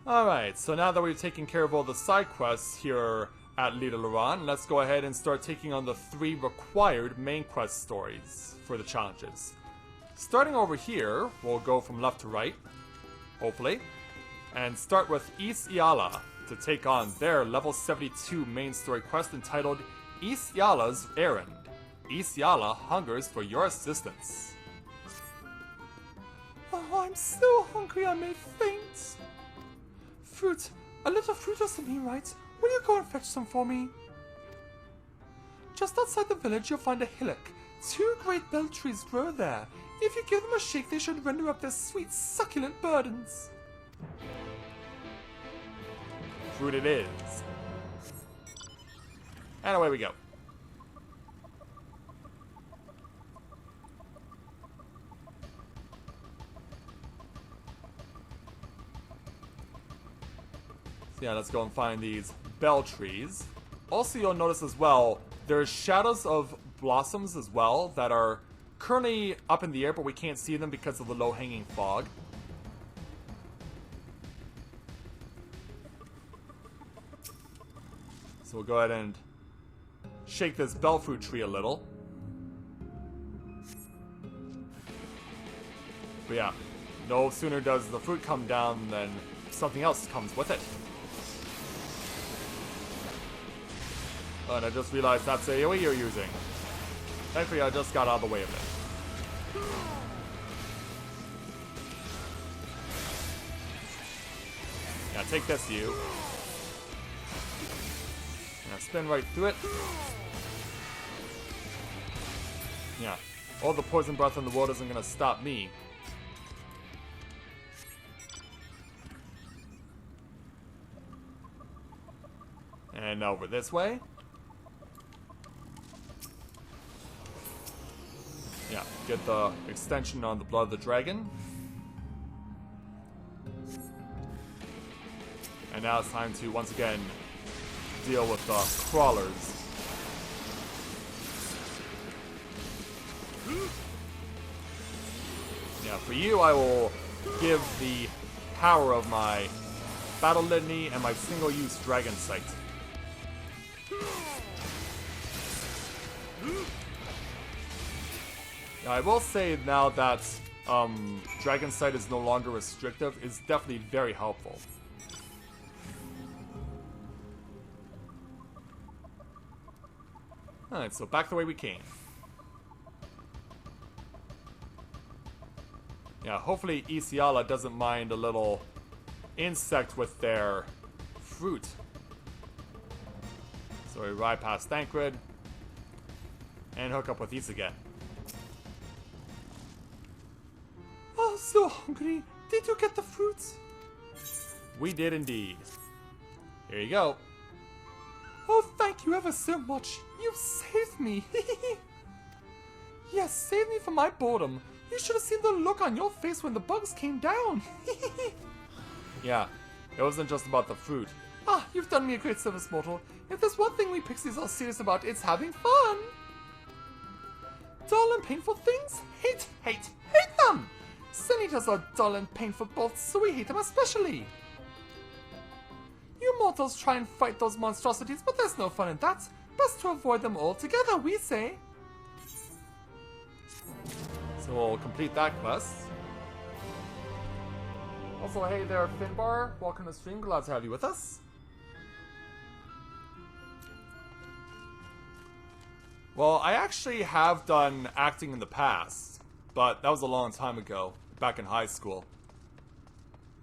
Alright, so now that we've taken care of all the side quests here at Lita Laran, let's go ahead and start taking on the 3 required main quest stories for the challenges. Starting over here, we'll go from left to right, hopefully, and start with East Iala to take on their level 72 main story quest entitled East Iala's Errand. East Iala hungers for your assistance. Oh, I'm so hungry I may faint. Fruit. A little fruit or something, right? Will you go and fetch some for me? Just outside the village you'll find a hillock. 2 great bell trees grow there. If you give them a shake they should render up their sweet, succulent burdens. Fruit it is. And away we go. So yeah, let's go and find these bell trees. Also, you'll notice as well, there's shadows of blossoms as well that are currently up in the air, but we can't see them because of the low-hanging fog. So we'll go ahead and shake this bell fruit tree a little. But yeah, no sooner does the fruit come down than something else comes with it. Oh, and I just realized that's AoE you're using. Thankfully, I just got out of the way of it. Yeah, take this, you. Yeah, spin right through it. Yeah, all the poison breath in the world isn't gonna stop me. And over this way. Yeah, get the extension on the blood of the dragon. And now it's time to once again deal with the crawlers. Yeah, for you I will give the power of my battle litany and my single-use dragon sight. Now, I will say now that Dragon Sight is no longer restrictive, is definitely very helpful. Alright, so back the way we came. Yeah, hopefully East Iala doesn't mind a little insect with their fruit. So we ride past Thancred and hook up with East again. Oh, so hungry. Did you get the fruits? We did indeed. Here you go. Oh, thank you ever so much. You saved me. Yes, saved me from my boredom. You should have seen the look on your face when the bugs came down. Yeah, it wasn't just about the fruit. Ah, you've done me a great service, mortal. If there's one thing we pixies are serious about, it's having fun. Dull and painful things? Hate, hate, hate them! Sun eaters are dull and painful both, so we hate them especially. You mortals try and fight those monstrosities, but there's no fun in that. Best to avoid them altogether, we say. So we'll complete that quest. Also, hey there, Finbar. Welcome to the stream. Glad to have you with us. Well, I actually have done acting in the past, but that was a long time ago, back in high school.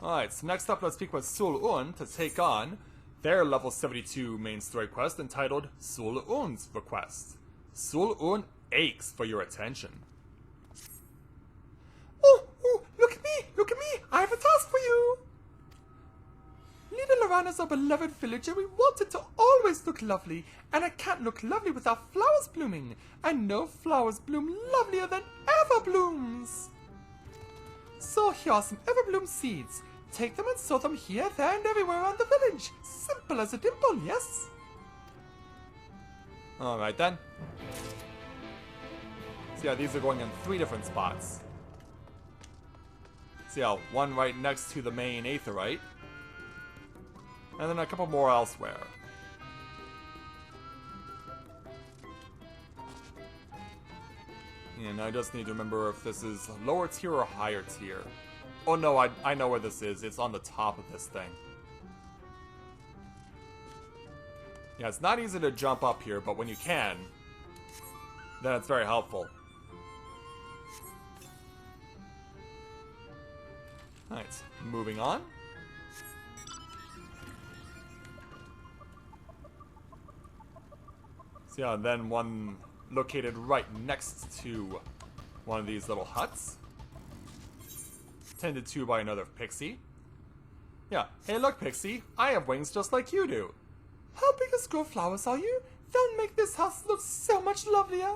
Alright, so next up let's speak with Sul-Un to take on their level 72 main story quest entitled Sul-Un's Request. Sul-Un aches for your attention. Oh, look at me, look at me, I have a task for you. Lita Laran is our beloved village and we want it to always look lovely. And it can't look lovely without flowers blooming. And no flowers bloom lovelier than Everblooms. So here are some Everbloom seeds. Take them and sow them here, there and everywhere around the village. Simple as a dimple, yes? Alright then. So yeah, these are going in 3 different spots. So yeah, one right next to the main Aetheryte. And then a couple more elsewhere. And I just need to remember if this is lower tier or higher tier. Oh no, I know where this is. It's on the top of this thing. Yeah, it's not easy to jump up here, but when you can, then it's very helpful. Alright, moving on. So yeah, and then one located right next to one of these little huts. Tended to by another pixie. Yeah, hey look Pixie, I have wings just like you do. How big as grow flowers are you? They'll make this house look so much lovelier.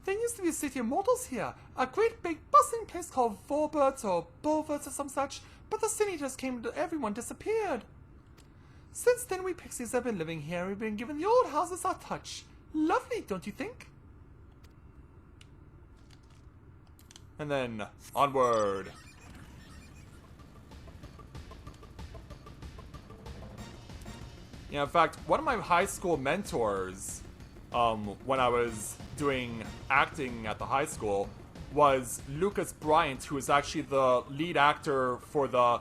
There used to be a city of mortals here, a great big bustling place called Vorbert or Bulvert or some such, but the city just came and everyone disappeared. Since then we pixies have been living here and we've been given the old houses our touch. Lovely, don't you think? And then, onward. Yeah, in fact, one of my high school mentors, when I was doing acting at the high school, was Lucas Bryant, who is actually the lead actor for the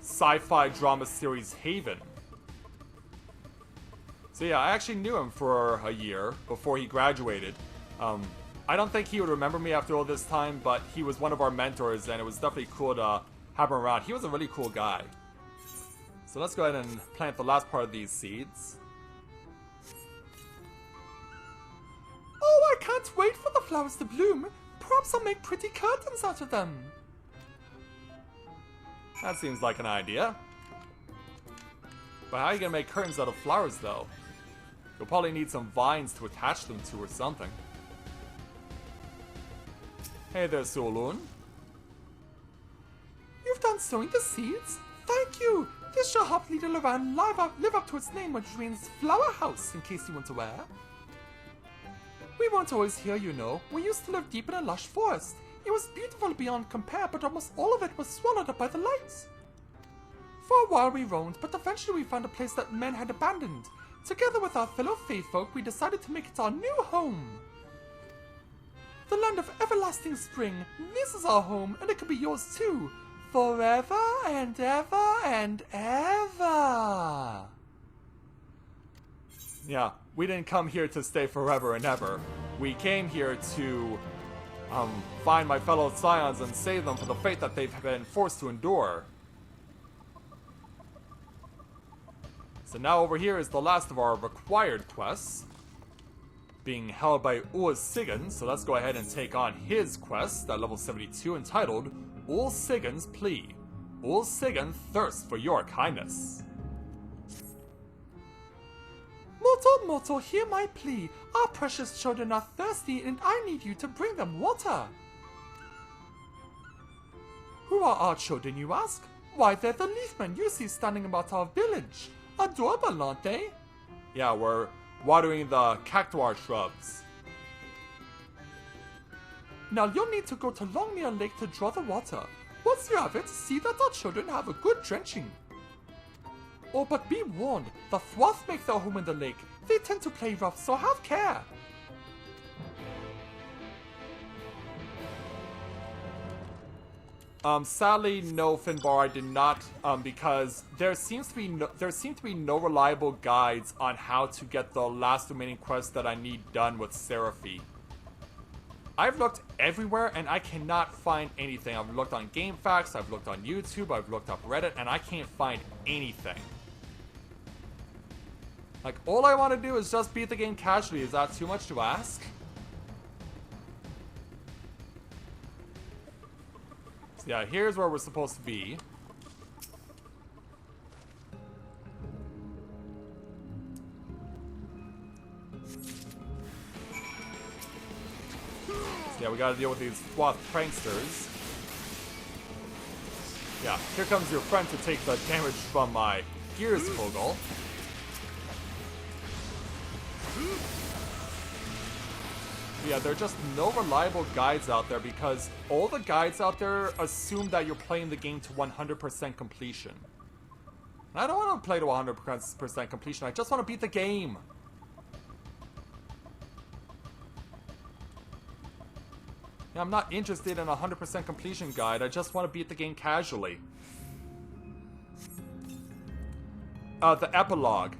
sci-fi drama series Haven. So yeah, I actually knew him for a year before he graduated. I don't think he would remember me after all this time, but he was one of our mentors, and it was definitely cool to have him around. He was a really cool guy. So let's go ahead and plant the last part of these seeds. Oh, I can't wait for the flowers to bloom. Perhaps I'll make pretty curtains out of them. That seems like an idea. But how are you gonna make curtains out of flowers, though? You'll probably need some vines to attach them to or something. Hey there, Solun. You've done sowing the seeds? Thank you. This shall help Leader Loran live up to its name, which means Flower House, in case you weren't aware. We weren't always here, you know. We used to live deep in a lush forest. It was beautiful beyond compare, but almost all of it was swallowed up by the lights. For a while we roamed, but eventually we found a place that men had abandoned. Together with our fellow Fae folk, we decided to make it our new home. The land of everlasting spring. This is our home, and it can be yours too. Forever and ever and ever. Yeah, we didn't come here to stay forever and ever. We came here to find my fellow Scions and save them from the fate that they've been forced to endure. So now over here is the last of our required quests, being held by Ul Sigan, so let's go ahead and take on his quest at level 72 entitled Ul Sigan's Plea. Ul Sigan thirsts for your kindness. Mortal, hear my plea. Our precious children are thirsty and I need you to bring them water. Who are our children, you ask? Why, they're the leafmen you see standing about our village. Adorable, aren't they? Yeah, we're watering the cactuar shrubs. Now you'll need to go to Longmere Lake to draw the water. Once you have it, see that our children have a good drenching. Oh, but be warned, the Thwoth make their home in the lake. They tend to play rough, so have care. Sadly, no, Finbar, I did not, because there seem to be no reliable guides on how to get the last remaining quest that I need done with Seraphy. I've looked everywhere and I cannot find anything. I've looked on GameFAQs, I've looked on YouTube, I've looked up Reddit, and I can't find anything. Like, all I want to do is just beat the game casually. Is that too much to ask? So yeah, here's where we're supposed to be. So yeah, we gotta deal with these Thwoth pranksters. Yeah, here comes your friend to take the damage from my Gears Kogel. Yeah, there are just no reliable guides out there because all the guides out there assume that you're playing the game to 100% completion. I don't want to play to 100% completion. I just want to beat the game. Yeah, I'm not interested in a 100% completion guide. I just want to beat the game casually. The epilogue.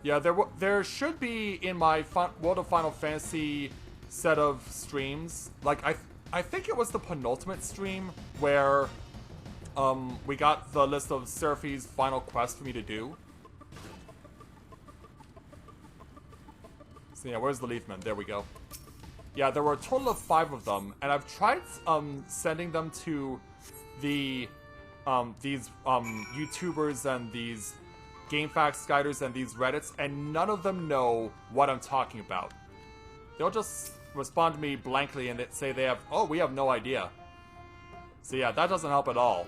Yeah, there should be in my World of Final Fantasy set of streams. Like, I think it was the penultimate stream where we got the list of Seraphi's final quest for me to do. So yeah, where's the Leafman? There we go. Yeah, there were a total of 5 of them, and I've tried sending them to the these YouTubers and these GameFAQs guiders and these Reddits, and none of them know what I'm talking about. They'll just respond to me blankly and say we have no idea. So yeah, that doesn't help at all.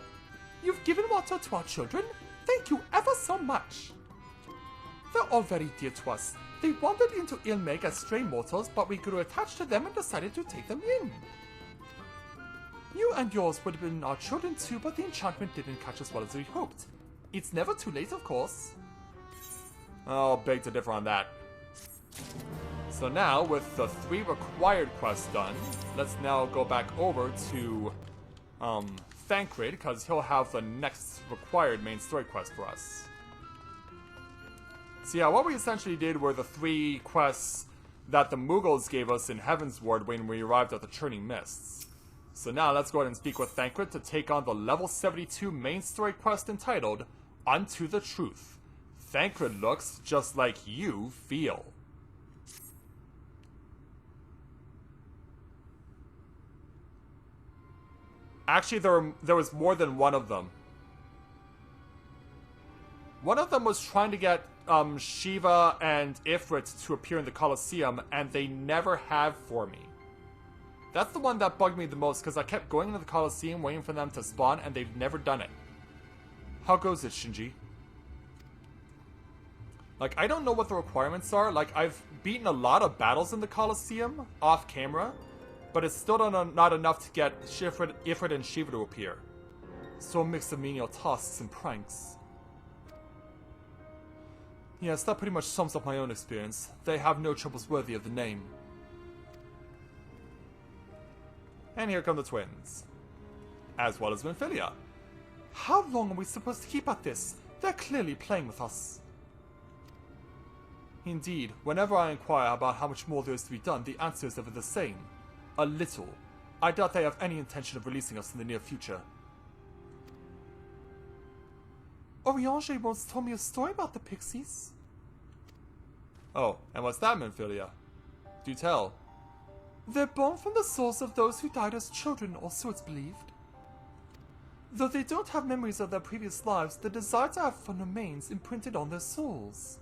You've given water to our children? Thank you ever so much. They're all very dear to us. They wandered into Ilmeg as stray mortals, but we grew attached to them and decided to take them in. You and yours would have been our children too, but the enchantment didn't catch as well as we hoped. It's never too late, of course. I'll beg to differ on that. So now, with the 3 required quests done, let's now go back over to Thancred, because he'll have the next required main story quest for us. So yeah, what we essentially did were the 3 quests that the Mughals gave us in Heavensward when we arrived at the Churning Mists. So now let's go ahead and speak with Thancred to take on the level 72 main story quest entitled Unto the Truth. Thancred looks just like you feel. Actually, there was more than one of them. One of them was trying to get Shiva and Ifrit to appear in the Colosseum, and they never have for me. That's the one that bugged me the most, because I kept going into the Colosseum waiting for them to spawn, and they've never done it. How goes it, Shinji? Like, I don't know what the requirements are. Like, I've beaten a lot of battles in the Colosseum, off camera, but it's still not enough to get Ifrit and Shiva to appear. So a mix of menial tasks and pranks. Yes, that pretty much sums up my own experience. They have no troubles worthy of the name. And here come the twins. As well as Minfilia. How long are we supposed to keep at this? They're clearly playing with us. Indeed, whenever I inquire about how much more there is to be done, the answer is ever the same. A little. I doubt they have any intention of releasing us in the near future. Oriange once told me a story about the pixies. Oh, and what's that, Minfilia? Do tell. They're born from the souls of those who died as children, or so it's believed. Though they don't have memories of their previous lives, the desire to have fun remains imprinted on their souls.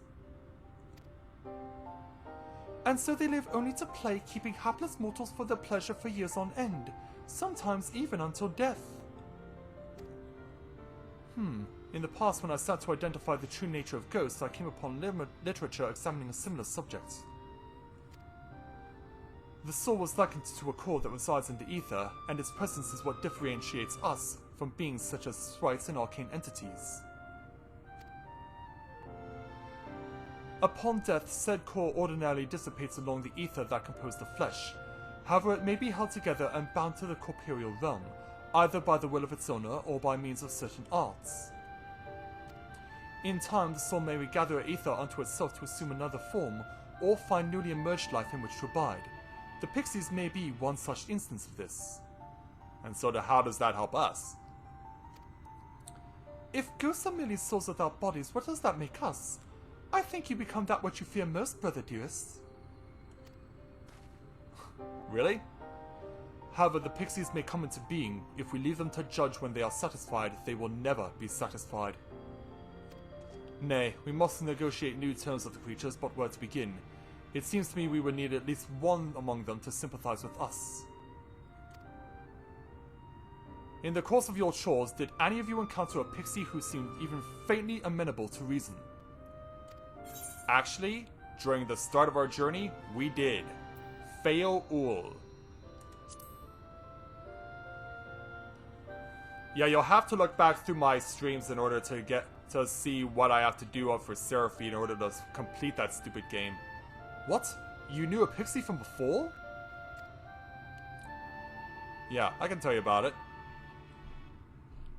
And so they live only to play, keeping hapless mortals for their pleasure for years on end, sometimes even until death. In the past, when I sat to identify the true nature of ghosts, I came upon literature examining a similar subject. The soul was likened to a core that resides in the ether, and its presence is what differentiates us from beings such as sprites and arcane entities. Upon death, said core ordinarily dissipates along the ether that composed the flesh. However, it may be held together and bound to the corporeal realm, either by the will of its owner or by means of certain arts. In time, the soul may regather ether unto itself to assume another form, or find newly emerged life in which to abide. The pixies may be one such instance of this. And so how does that help us? If ghosts are merely souls without bodies, what does that make us? I think you become that which you fear most, brother dearest. Really? However, the pixies may come into being. If we leave them to judge when they are satisfied, they will never be satisfied. Nay, we must negotiate new terms with the creatures, but where to begin? It seems to me we would need at least one among them to sympathize with us. In the course of your chores, did any of you encounter a pixie who seemed even faintly amenable to reason? Actually, during the start of our journey, we did. Feo Ul. Yeah, you'll have to look back through my streams in order to get to see what I have to do for Seraphine in order to complete that stupid game. What? You knew a pixie from before? Yeah, I can tell you about it.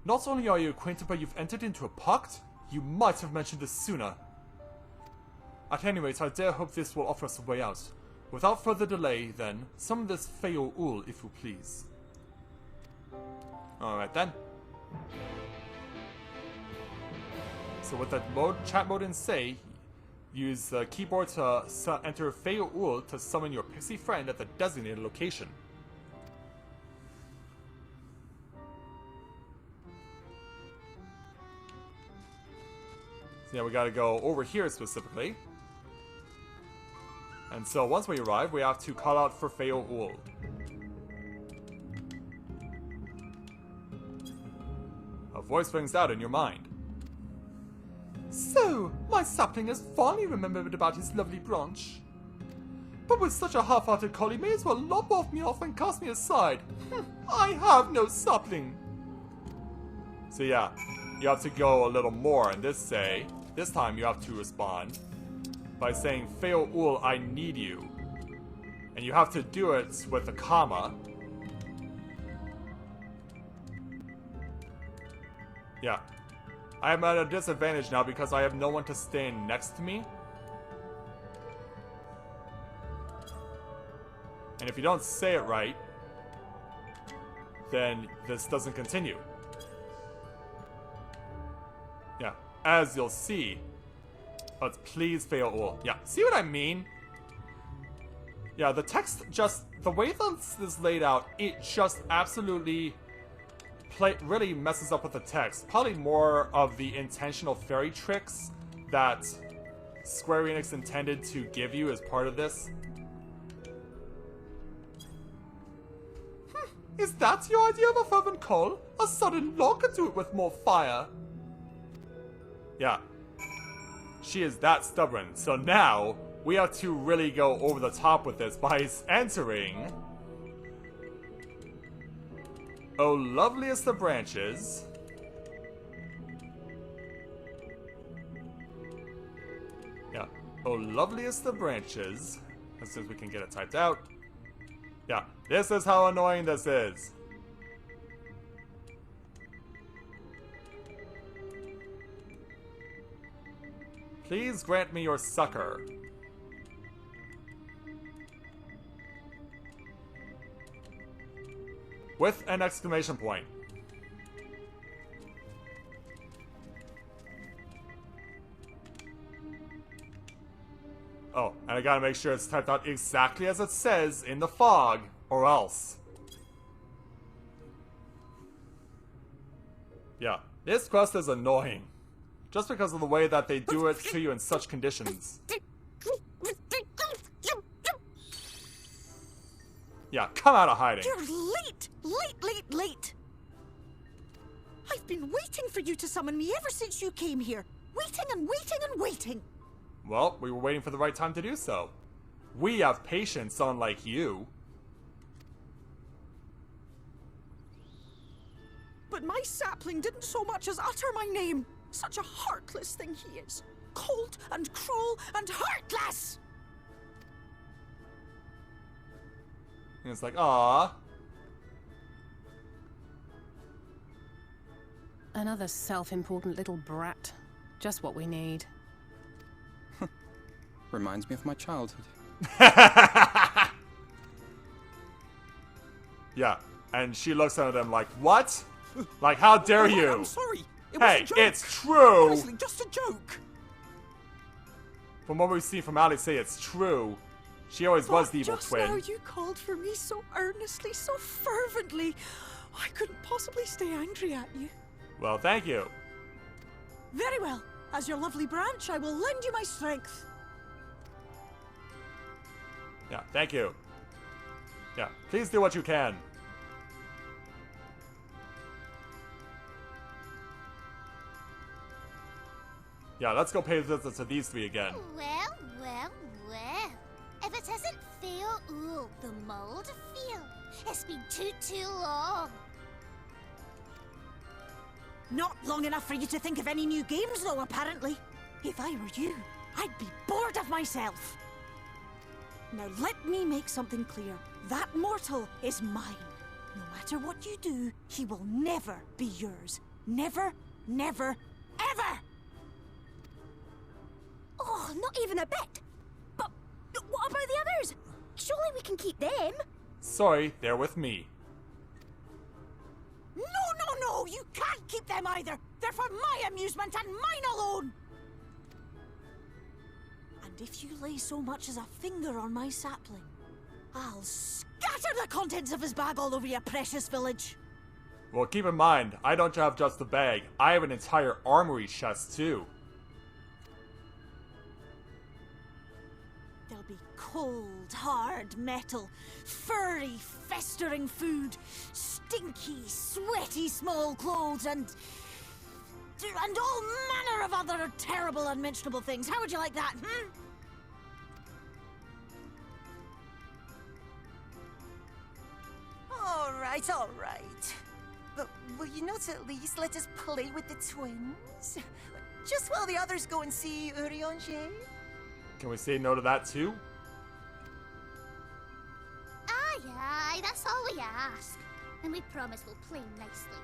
Not only are you acquainted, but you've entered into a pact? You might have mentioned this sooner. At any rate, I dare hope this will offer us a way out. Without further delay, then, summon this Feo Ul, if you please. Alright then. So with that chat mode in say, use the keyboard to enter Feo Ul to summon your pixie friend at the designated location. So yeah, we gotta go over here specifically. And so once we arrive, we have to call out for Feo Ul. A voice rings out in your mind. So, my sapling has finally remembered about his lovely branch. But with such a half-hearted call, he may as well lob me off and cast me aside. I have no sapling. So yeah, you have to go a little more, and this time you have to respond by saying, Feo Ul, I need you. And you have to do it with a comma. Yeah. I am at a disadvantage now because I have no one to stand next to me. And if you don't say it right, then this doesn't continue. Yeah, as you'll see. But please, Feo Ul. Yeah, see what I mean? Yeah, the text just, the way this is laid out, it just absolutely really messes up with the text. Probably more of the intentional fairy tricks that Square Enix intended to give you as part of this. Is that your idea of a fervent call? A sudden law could do it with more fire. Yeah. She is that stubborn. So now, we have to really go over the top with this by entering... Oh, loveliest of branches. Yeah. Oh, loveliest of branches. As soon as we can get it typed out. Yeah. This is how annoying this is. Please grant me your succor. With an exclamation point. Oh, and I gotta make sure it's typed out exactly as it says in the fog, or else. Yeah, this quest is annoying. Just because of the way that they do it to you in such conditions. Yeah, come out of hiding. You're late! Late! I've been waiting for you to summon me ever since you came here. Waiting and waiting and waiting. Well, we were waiting for the right time to do so. We have patience, unlike you. But my sapling didn't so much as utter my name. Such a heartless thing he is. Cold and cruel and heartless! And it's like, ah. Another self-important little brat. Just what we need. Reminds me of my childhood. Yeah, and she looks at them like, what? Like, how dare you? I'm sorry. It was Hey, a joke. it's true! Honestly, just a joke. From what we've seen from Alice say, it's true. She always was the evil just twin. now you called for me so earnestly, so fervently. I couldn't possibly stay angry at you. Well, thank you. Very well. As your lovely branch, I will lend you my strength. Yeah, thank you. Yeah, please do what you can. Yeah, let's go pay a visit to these three again. Well. If it isn't Feo Ul, the mold feel. It's been too long. Not long enough for you to think of any new games, though, apparently. If I were you, I'd be bored of myself. Now let me make something clear. That mortal is mine. No matter what you do, he will never be yours. Never, never, ever! Oh, not even a bit. But what about the others? Surely we can keep them. Sorry, they're with me. No, no, no! You can't keep them either! They're for my amusement and mine alone! And if you lay so much as a finger on my sapling, I'll scatter the contents of his bag all over your precious village. Well, keep in mind, I don't have just the bag. I have an entire armory chest, too. There'll be cold, hard metal, furry, festering food, stinky, sweaty small clothes, and all manner of other terrible, unmentionable things. How would you like that, hmm? All right. But will you not at least let us play with the twins? Just while the others go and see Urianger? Can we say no to that, too? Aye, that's all we ask. And we promise we'll play nicely.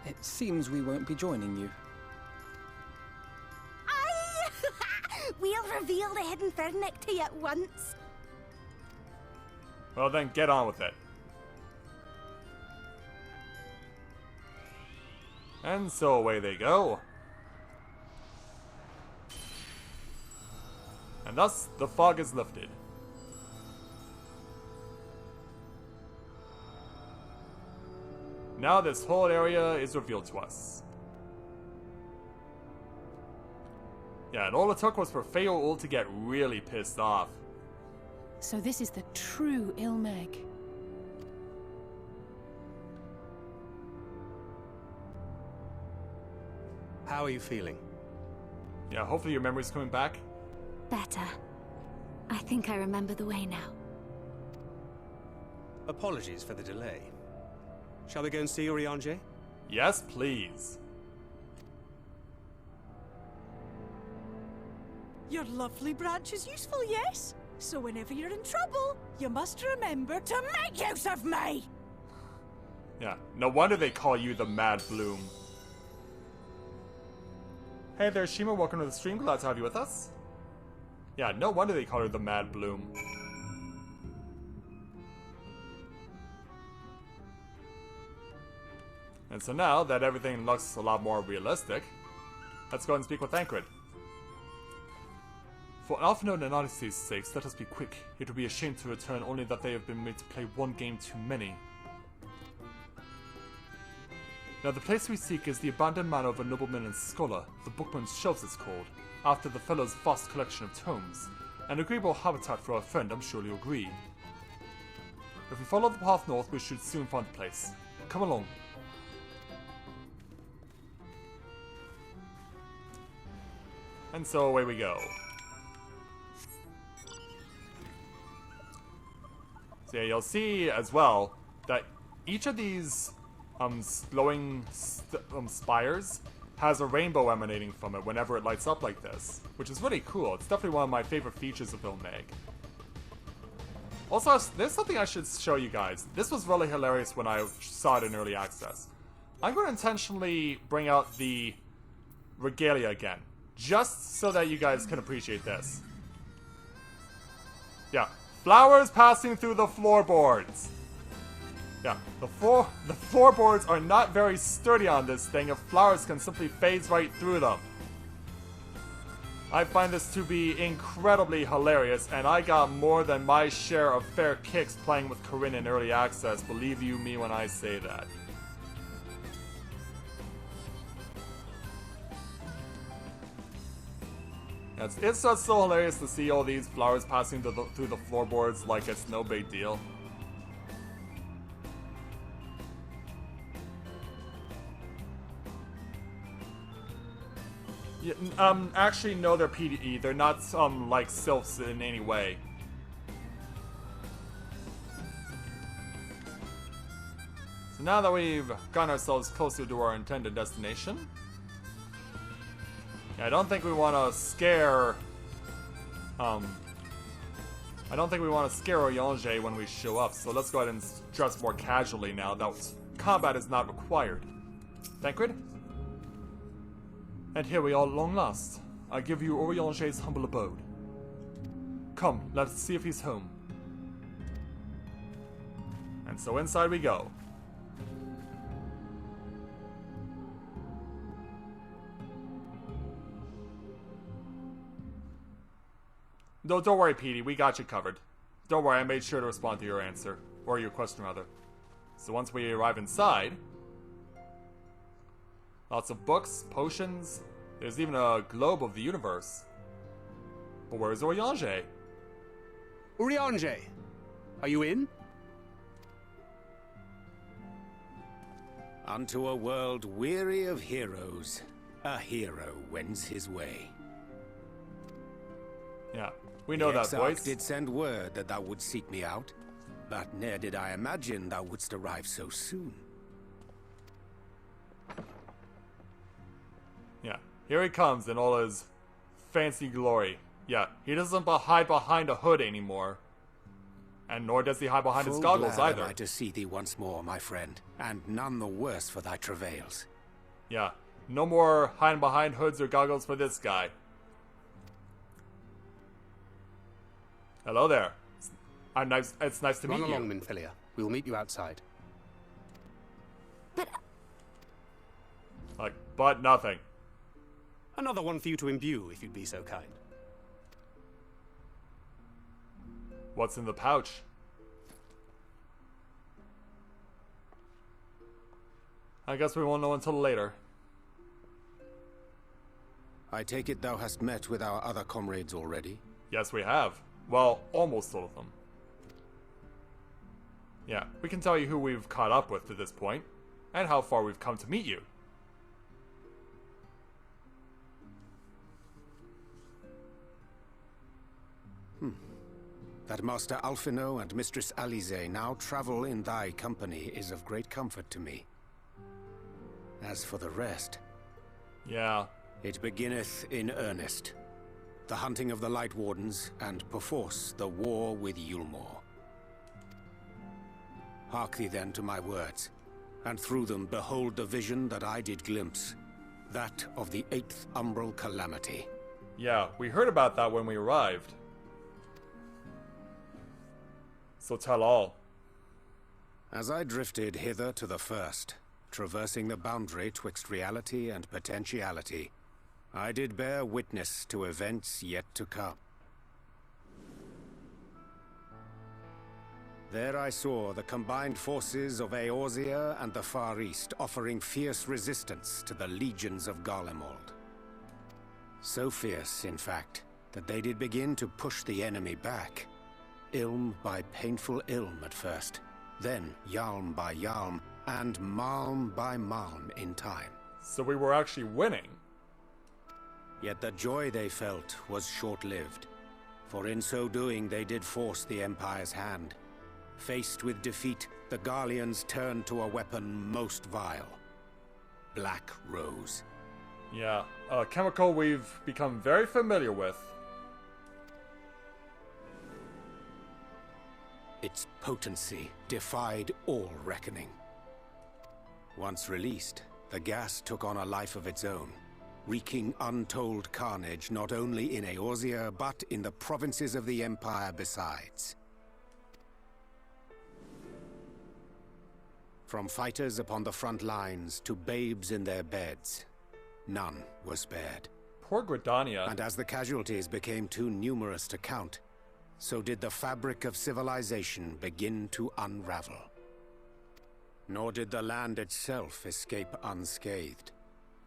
It seems we won't be joining you. Aye! We'll reveal the hidden Fernic to you at once. Well then, get on with it. And so away they go. And thus, the fog is lifted. Now this whole area is revealed to us. Yeah, and all it took was for Feoul to get really pissed off. So this is the true Ilmeg. How are you feeling? Yeah, hopefully your memory's coming back. Better. I think I remember the way now. Apologies for the delay. Shall we go and see Urianger? Yes, please. Your lovely branch is useful, yes? So whenever you're in trouble, you must remember to make use of me! Yeah, no wonder they call you the Mad Bloom. Hey there, Shima, welcome to the stream. Glad to have you with us. Yeah, no wonder they call her the Mad Bloom. And so now that everything looks a lot more realistic, let's go and speak with Thancred. For Alphinaud and Odyssey's sakes, let us be quick. It would be a shame to return only that they have been made to play one game too many. Now the place we seek is the abandoned manor of a nobleman and scholar, the Bookman's Shelves it's called, after the fellow's vast collection of tomes. An agreeable habitat for our friend, I'm sure you'll agree. If we follow the path north, we should soon find the place. Come along. And so away we go. So yeah, you'll see as well that each of these glowing spires has a rainbow emanating from it whenever it lights up like this, which is really cool. It's definitely one of my favorite features of Ilmeg. Also, there's something I should show you guys. This was really hilarious when I saw it in early access. I'm going to intentionally bring out the regalia again, just so that you guys can appreciate this. Yeah, flowers passing through the floorboards. Yeah, the floorboards are not very sturdy on this thing, and flowers can simply phase right through them. I find this to be incredibly hilarious, and I got more than my share of fair kicks playing with Corinne in early access, believe you me when I say that. It's just so hilarious to see all these flowers passing through the floorboards like it's no big deal. Yeah, actually, no, they're PDE. They're not, like, sylphs in any way. So So now that we've gotten ourselves closer to our intended destination, I don't think we want to scare. I don't think we want to scare Oyonge when we show up. So let's go ahead and dress more casually now that combat is not required. Thancred? And here we are at long last. I give you Oyonge's humble abode. Come, let's see if he's home. And so inside we go. No, don't worry, Petey. We got you covered. Don't worry, I made sure to respond to your answer. Or your question, rather. So once we arrive inside... lots of books, potions... there's even a globe of the universe. But where's Oyonge? Urianger, are you in? Unto a world weary of heroes, a hero wends his way. Yeah, we know that voice. The did send word that thou would seek me out, but ne'er did I imagine thou wouldst arrive so soon. Yeah, here he comes in all his fancy glory. Yeah, he doesn't hide behind a hood anymore. And nor does he hide behind his goggles glad either. am I to see thee once more, my friend, and none the worse for thy travails. Yeah, no more hiding behind hoods or goggles for this guy. Hello there. It's nice to meet you. Run along, Minfilia. We will meet you outside. But But nothing. Another one for you to imbue, if you'd be so kind. What's in the pouch? I guess we won't know until later. I take it thou hast met with our other comrades already? Yes, we have. Well, almost all of them. Yeah, we can tell you who we've caught up with to this point, and how far we've come to meet you. That Master Alphino and Mistress Alize now travel in thy company is of great comfort to me. As for the rest... Yeah. It beginneth in earnest. The hunting of the Light Wardens, and perforce the war with Yulmore. Hark thee then to my words, and through them behold the vision that I did glimpse, that of the 8th Umbral Calamity. Yeah, we heard about that when we arrived. So tell all. As I drifted hither to the first, traversing the boundary twixt reality and potentiality, I did bear witness to events yet to come. There I saw the combined forces of Eorzea and the Far East offering fierce resistance to the legions of Garlemald. So fierce, in fact, that they did begin to push the enemy back. Ilm by painful ilm at first, then Yalm by Yalm, and Malm by Malm in time. So we were actually winning. Yet the joy they felt was short-lived, for in so doing they did force the Empire's hand. Faced with defeat, the Garleans turned to a weapon most vile. Black Rose. Yeah, a chemical we've become very familiar with. Its potency defied all reckoning. Once released, the gas took on a life of its own, wreaking untold carnage not only in Eorzea, but in the provinces of the Empire besides. From fighters upon the front lines to babes in their beds, none were spared. Poor Gridania. And as the casualties became too numerous to count, so did the fabric of civilization begin to unravel. Nor did the land itself escape unscathed,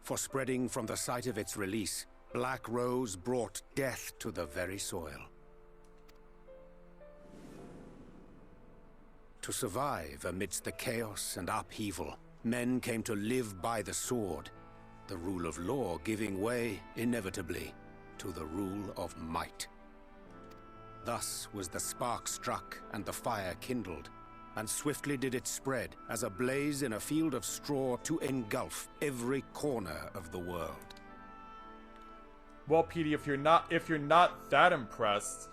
for spreading from the site of its release, Black Rose brought death to the very soil. To survive amidst the chaos and upheaval, men came to live by the sword, the rule of law giving way, inevitably, to the rule of might. Thus was the spark struck and the fire kindled, and swiftly did it spread, as a blaze in a field of straw to engulf every corner of the world. Well, Petey, if you're not that impressed,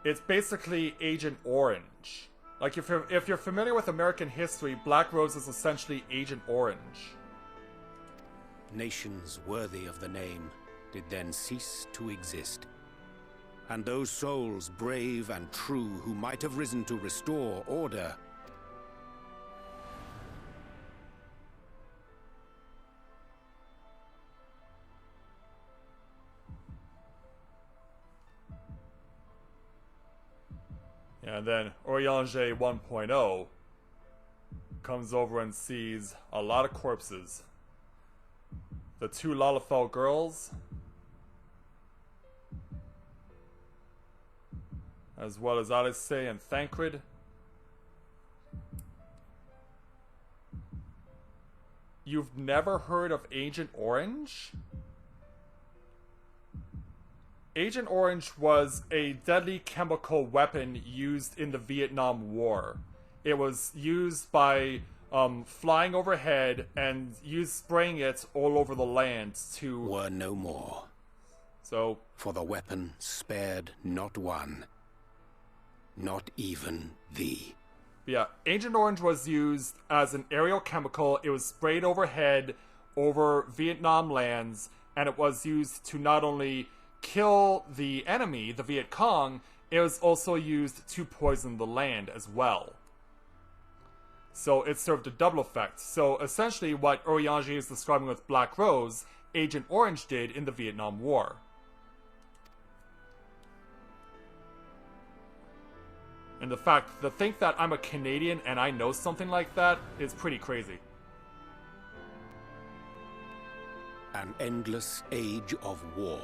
it's basically Agent Orange. Like, if you're familiar with American history, Black Rose is essentially Agent Orange. Nations worthy of the name did then cease to exist. And those souls, brave and true, who might have risen to restore order, and then Oriange 1.0 comes over and sees a lot of corpses. The two Lalafell girls, as well as Alice and Thancred. You've never heard of Agent Orange? Agent Orange was a deadly chemical weapon used in the Vietnam War. It was used by flying overhead and spraying it all over the land to... Were no more. So... For the weapon spared not one. Not even thee. Yeah, Agent Orange was used as an aerial chemical. It was sprayed overhead over Vietnam lands, and it was used to not only kill the enemy, the Viet Cong, it was also used to poison the land as well. So it served a double effect. So essentially what Oriange is describing with Black Rose, Agent Orange did in the Vietnam War. And the fact, to think that I'm a Canadian and I know something like that is pretty crazy. An endless age of war,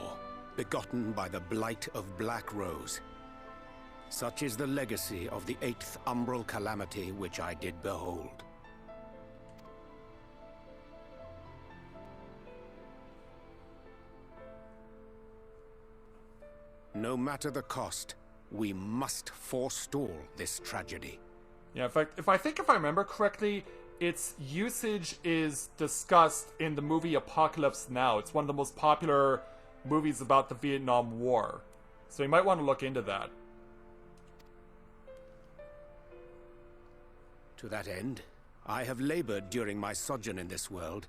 begotten by the blight of Black Rose. Such is the legacy of the 8th umbral calamity which I did behold. No matter the cost, we must forestall this tragedy. Yeah, in fact, if I remember correctly, its usage is discussed in the movie Apocalypse Now. It's one of the most popular movies about the Vietnam War. So you might want to look into that. To that end, I have labored during my sojourn in this world,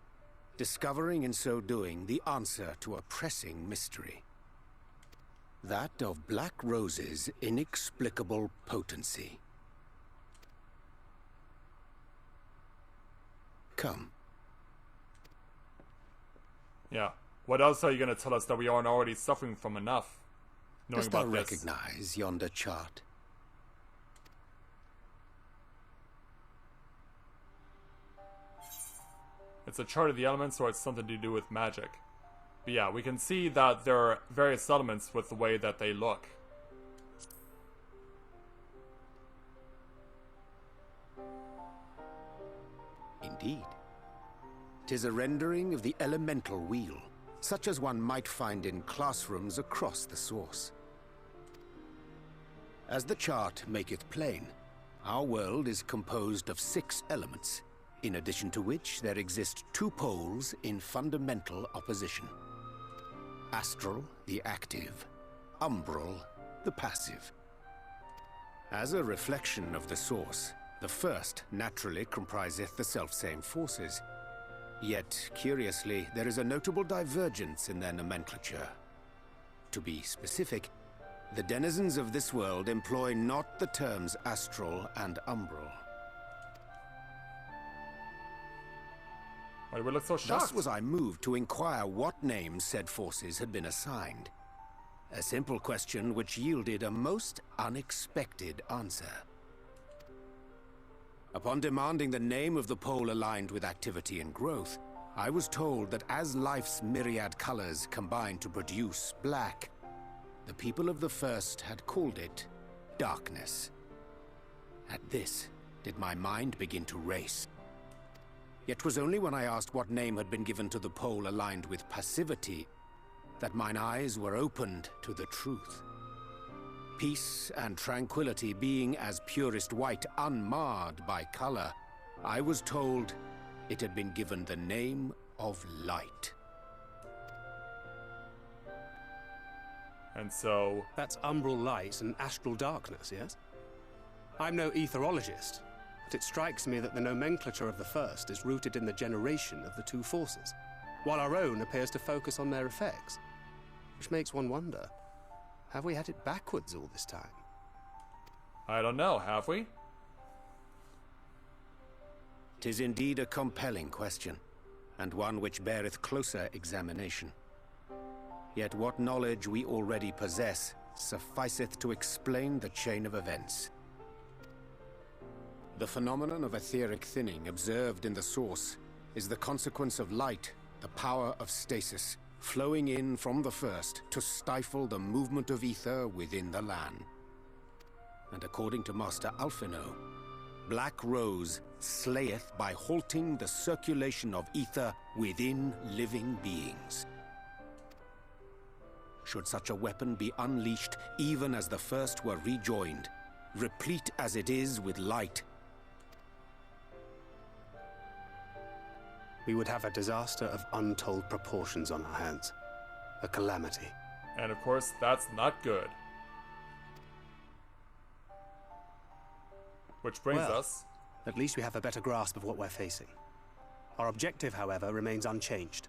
discovering in so doing the answer to a pressing mystery. That of Black Rose's inexplicable potency. Come. Yeah. What else are you going to tell us that we aren't already suffering from enough? Knowing Dost thou about this? recognize yonder chart? It's a chart of the elements, or it's something to do with magic. But yeah, we can see that there are various elements with the way that they look. Indeed. 'Tis a rendering of the elemental wheel, such as one might find in classrooms across the source. As the chart maketh plain, our world is composed of 6 elements, in addition to which there exist 2 poles in fundamental opposition. Astral, the active; umbral, the passive. As a reflection of the source, the first naturally compriseth the selfsame forces. Yet, curiously, there is a notable divergence in their nomenclature. To be specific, the denizens of this world employ not the terms astral and umbral. Why do we look so shocked? Thus was I moved to inquire what names said forces had been assigned. A simple question which yielded a most unexpected answer. Upon demanding the name of the pole aligned with activity and growth, I was told that as life's myriad colors combine to produce black, the people of the first had called it darkness. At this, did my mind begin to race. Yet 'twas only when I asked what name had been given to the pole aligned with passivity that mine eyes were opened to the truth. peace and tranquility being as purest white, unmarred by color, I was told it had been given the name of light. And so... That's umbral light and astral darkness, yes? I'm no etherologist, but it strikes me that the nomenclature of the first is rooted in the generation of the two forces, while our own appears to focus on their effects. Which makes one wonder, have we had it backwards all this time? I don't know, have we? 'Tis indeed a compelling question, and one which beareth closer examination. Yet what knowledge we already possess sufficeth to explain the chain of events. The phenomenon of etheric thinning observed in the source is the consequence of light, the power of stasis, flowing in from the first to stifle the movement of ether within the land. And according to Master Alphino, Black Rose slayeth by halting the circulation of ether within living beings. Should such a weapon be unleashed even as the first were rejoined, replete as it is with light, we would have a disaster of untold proportions on our hands. A calamity. And of course, that's not good. Which brings Well, us... At least we have a better grasp of what we're facing. Our objective, however, remains unchanged.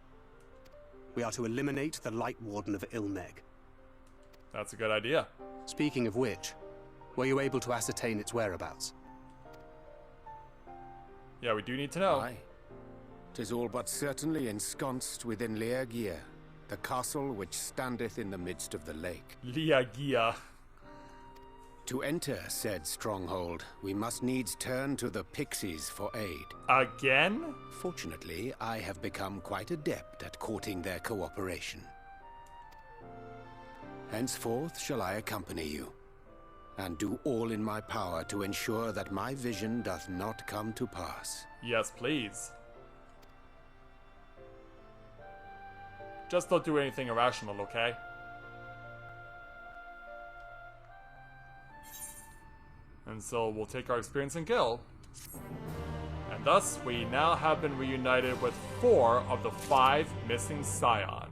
We are to eliminate the Light Warden of Ilneg. That's a good idea. Speaking of which, were you able to ascertain its whereabouts? Yeah, we do need to know. Aye. 'Tis all but certainly ensconced within Leagia, the castle which standeth in the midst of the lake. Liagia. To enter said stronghold, we must needs turn to the pixies for aid. Again? Fortunately, I have become quite adept at courting their cooperation. Henceforth shall I accompany you, and do all in my power to ensure that my vision doth not come to pass. Yes, please. Just don't do anything irrational, okay? And so we'll take our experience in Gil. And thus, we now have been reunited with 4 of the 5 missing Scion.